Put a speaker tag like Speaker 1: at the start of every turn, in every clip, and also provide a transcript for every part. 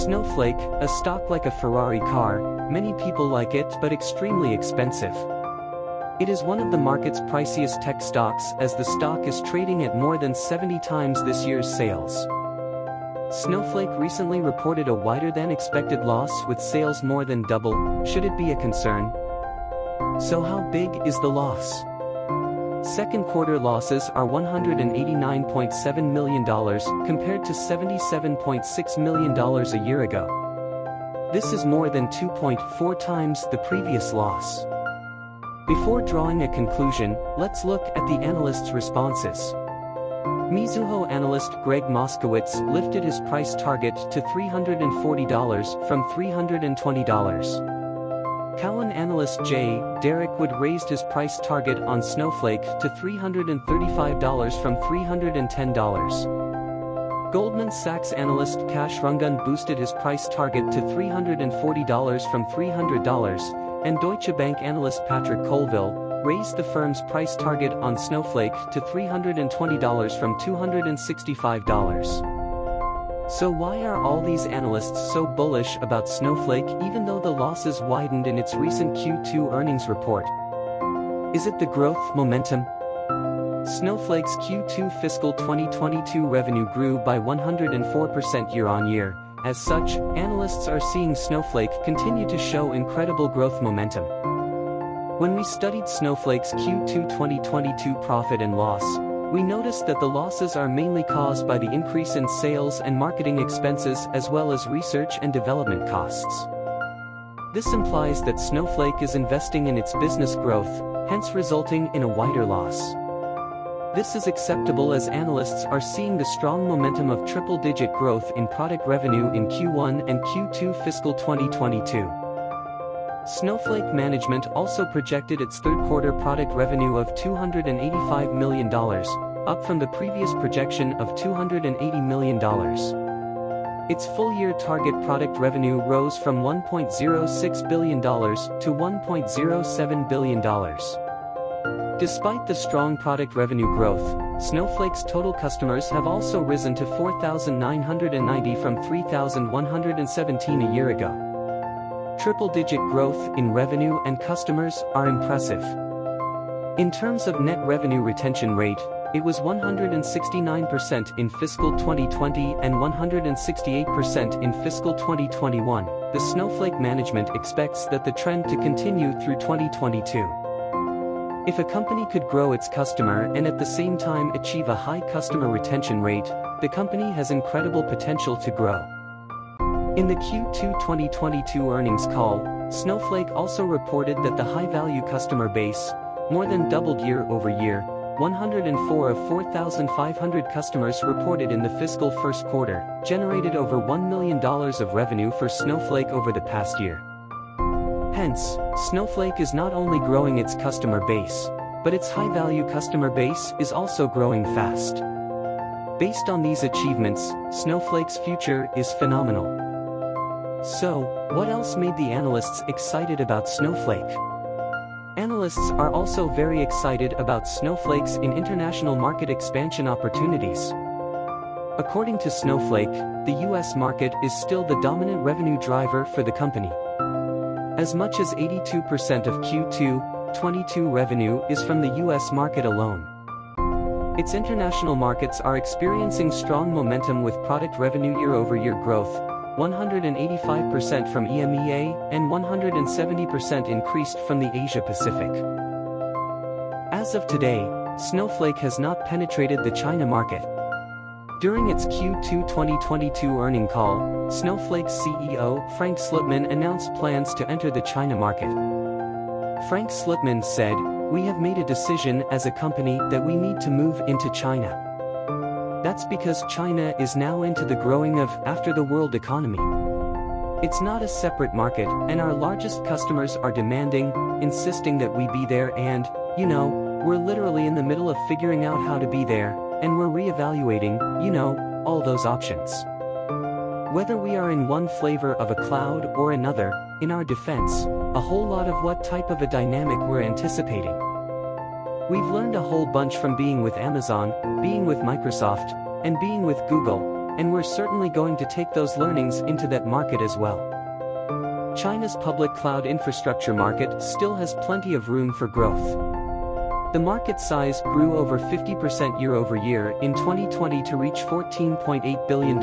Speaker 1: Snowflake, a stock like a Ferrari car, many people like it but extremely expensive. It is one of the market's priciest tech stocks as the stock is trading at more than 70 times this year's sales. Snowflake recently reported a wider than expected loss with sales more than double. Should it be a concern? So how big is the loss? Second quarter losses are $189.7 million compared to $77.6 million a year ago. This is more than 2.4 times the previous loss. Before drawing a conclusion, let's look at the analysts' responses. Mizuho analyst Greg Moskowitz lifted his price target to $340 from $320. Cowen analyst J. Derek Wood raised his price target on Snowflake to $335 from $310. Goldman Sachs analyst Kash Rangan boosted his price target to $340 from $300, and Deutsche Bank analyst Patrick Colville raised the firm's price target on Snowflake to $320 from $265. So why are all these analysts so bullish about Snowflake even though the losses widened in its recent Q2 earnings report? Is it the growth momentum? Snowflake's Q2 fiscal 2022 revenue grew by 104% year-on-year. As such, analysts are seeing Snowflake continue to show incredible growth momentum. When we studied Snowflake's Q2 2022 profit and loss, we noticed that the losses are mainly caused by the increase in sales and marketing expenses as well as research and development costs. This implies that Snowflake is investing in its business growth, hence resulting in a wider loss. This is acceptable as analysts are seeing the strong momentum of triple-digit growth in product revenue in Q1 and Q2 fiscal 2022. Snowflake management also projected its third quarter product revenue of $285 million, up from the previous projection of $280 million. Its full-year target product revenue rose from $1.06 billion to $1.07 billion. Despite the strong product revenue growth, Snowflake's total customers have also risen to 4,990 from 3,117 a year ago. Triple-digit growth in revenue and customers are impressive. In terms of net revenue retention rate, it was 169% in fiscal 2020 and 168% in fiscal 2021. The Snowflake management expects that the trend to continue through 2022. If a company could grow its customer and at the same time achieve a high customer retention rate, the company has incredible potential to grow. In the Q2 2022 earnings call, Snowflake also reported that the high-value customer base more than doubled year-over-year. 104 of 4,500 customers reported in the fiscal first quarter generated over $1 million of revenue for Snowflake over the past year. Hence, Snowflake is not only growing its customer base, but its high-value customer base is also growing fast. Based on these achievements, Snowflake's future is phenomenal. So, what else made the analysts excited about Snowflake? Analysts are also very excited about Snowflake's international market expansion opportunities. According to Snowflake, the US market is still the dominant revenue driver for the company. As much as 82% of Q2 22 revenue is from the US market alone. Its international markets are experiencing strong momentum with product revenue year-over-year growth, 185% from EMEA and 170% increased from the Asia Pacific. As of today, Snowflake has not penetrated the China market. During its Q2 2022 earnings call, Snowflake's CEO, Frank Slootman, announced plans to enter the China market. Frank Slootman said, "We have made a decision as a company that we need to move into China. That's because China is now into the growing of after-the-world economy. It's not a separate market, and our largest customers are demanding, insisting that we be there and, we're literally in the middle of figuring out how to be there, and we're re-evaluating, all those options. Whether we are in one flavor of a cloud or another, in our defense, a whole lot of what type of a dynamic we're anticipating. We've learned a whole bunch from being with Amazon, being with Microsoft, and being with Google, and we're certainly going to take those learnings into that market as well. China's public cloud infrastructure market still has plenty of room for growth. The market size grew over 50% year-over-year in 2020 to reach $14.8 billion.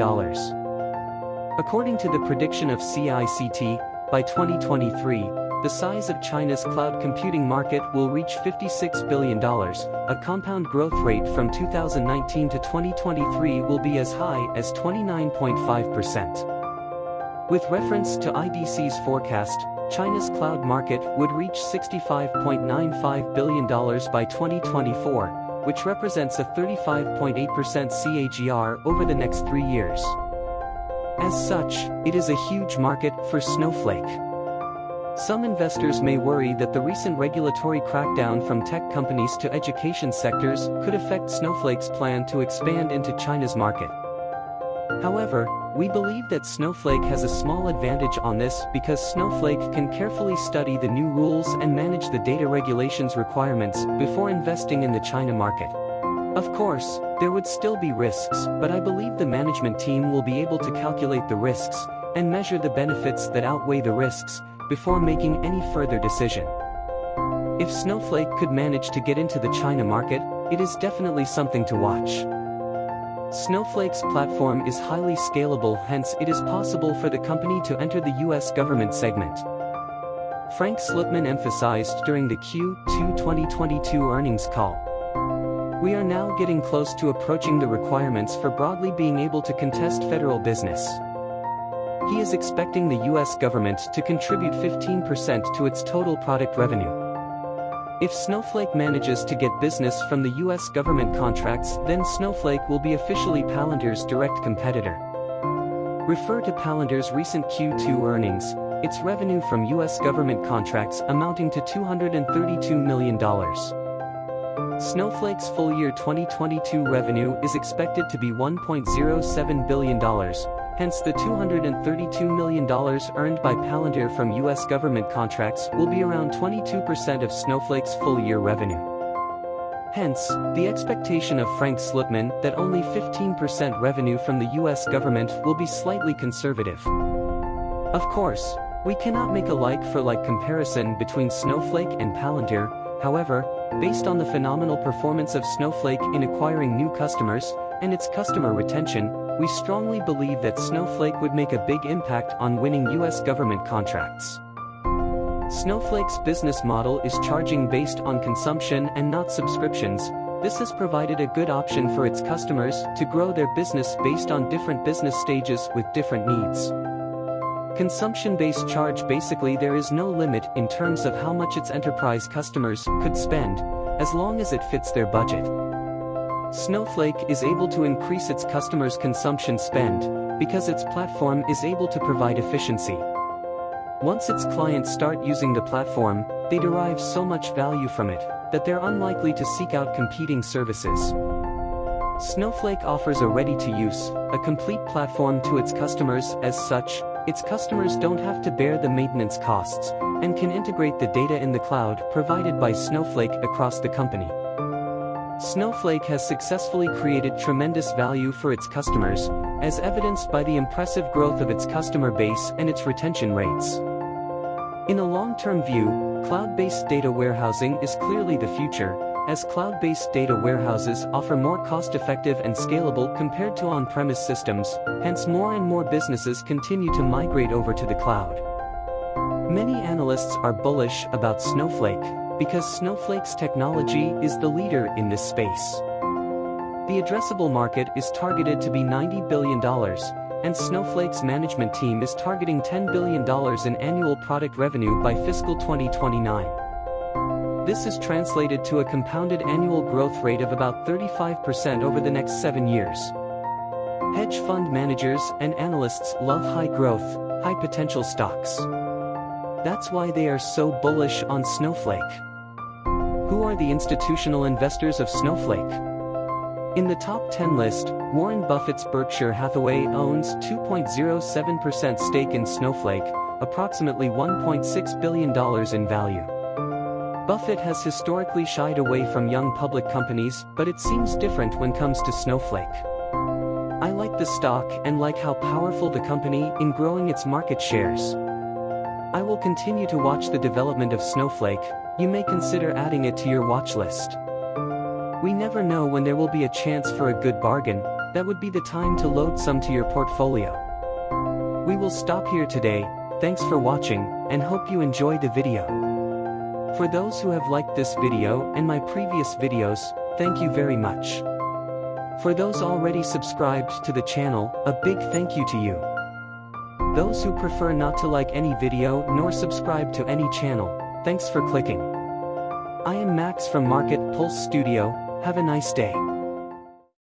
Speaker 1: According to the prediction of CICT, by 2023, the size of China's cloud computing market will reach $56 billion, a compound growth rate from 2019 to 2023 will be as high as 29.5%. With reference to IDC's forecast, China's cloud market would reach $65.95 billion by 2024, which represents a 35.8% CAGR over the next 3 years. As such, it is a huge market for Snowflake. Some investors may worry that the recent regulatory crackdown from tech companies to education sectors could affect Snowflake's plan to expand into China's market. However, we believe that Snowflake has a small advantage on this because Snowflake can carefully study the new rules and manage the data regulations requirements before investing in the China market. Of course, there would still be risks, but I believe the management team will be able to calculate the risks and measure the benefits that outweigh the risks before making any further decision. If Snowflake could manage to get into the China market, it is definitely something to watch. Snowflake's platform is highly scalable, hence it is possible for the company to enter the US government segment. Frank Slootman emphasized during the Q2 2022 earnings call. We are now getting close to approaching the requirements for broadly being able to contest federal business. He is expecting the US government to contribute 15% to its total product revenue. If Snowflake manages to get business from the US government contracts, then Snowflake will be officially Palantir's direct competitor. Refer to Palantir's recent Q2 earnings, its revenue from US government contracts amounting to $232 million. Snowflake's full year 2022 revenue is expected to be $1.07 billion, hence the $232 million earned by Palantir from US government contracts will be around 22% of Snowflake's full year revenue. Hence, the expectation of Frank Slootman that only 15% revenue from the US government will be slightly conservative. Of course, we cannot make a like-for-like comparison between Snowflake and Palantir. However, based on the phenomenal performance of Snowflake in acquiring new customers and its customer retention, we strongly believe that Snowflake would make a big impact on winning US government contracts. Snowflake's business model is charging based on consumption and not subscriptions. This has provided a good option for its customers to grow their business based on different business stages with different needs. Consumption-based charge, basically there is no limit in terms of how much its enterprise customers could spend, as long as it fits their budget. Snowflake is able to increase its customers' consumption spend because its platform is able to provide efficiency. Once its clients start using the platform, they derive so much value from it that they're unlikely to seek out competing services. Snowflake offers a ready-to-use, a complete platform to its customers. As such, its customers don't have to bear the maintenance costs and can integrate the data in the cloud provided by Snowflake across the company. Snowflake has successfully created tremendous value for its customers, as evidenced by the impressive growth of its customer base and its retention rates. In a long-term view, cloud-based data warehousing is clearly the future, as cloud-based data warehouses offer more cost-effective and scalable compared to on-premise systems, hence more and more businesses continue to migrate over to the cloud. Many analysts are bullish about Snowflake, because Snowflake's technology is the leader in this space. The addressable market is targeted to be $90 billion, and Snowflake's management team is targeting $10 billion in annual product revenue by fiscal 2029. This is translated to a compounded annual growth rate of about 35% over the next 7 years. Hedge fund managers and analysts love high-growth, high-potential stocks. That's why they are so bullish on Snowflake. Who are the institutional investors of Snowflake? In the top 10 list, Warren Buffett's Berkshire Hathaway owns 2.07% stake in Snowflake, approximately $1.6 billion in value. Buffett has historically shied away from young public companies, but it seems different when it comes to Snowflake. I like the stock and like how powerful the company in growing its market shares. I will continue to watch the development of Snowflake. You may consider adding it to your watch list. We never know when there will be a chance for a good bargain. That would be the time to load some to your portfolio. We will stop here today. Thanks for watching, and hope you enjoy the video. For those who have liked this video and my previous videos, thank you very much. For those already subscribed to the channel, a big thank you to you. Those who prefer not to like any video nor subscribe to any channel, thanks for clicking. I am Max from Market Pulse Studio. Have a nice day.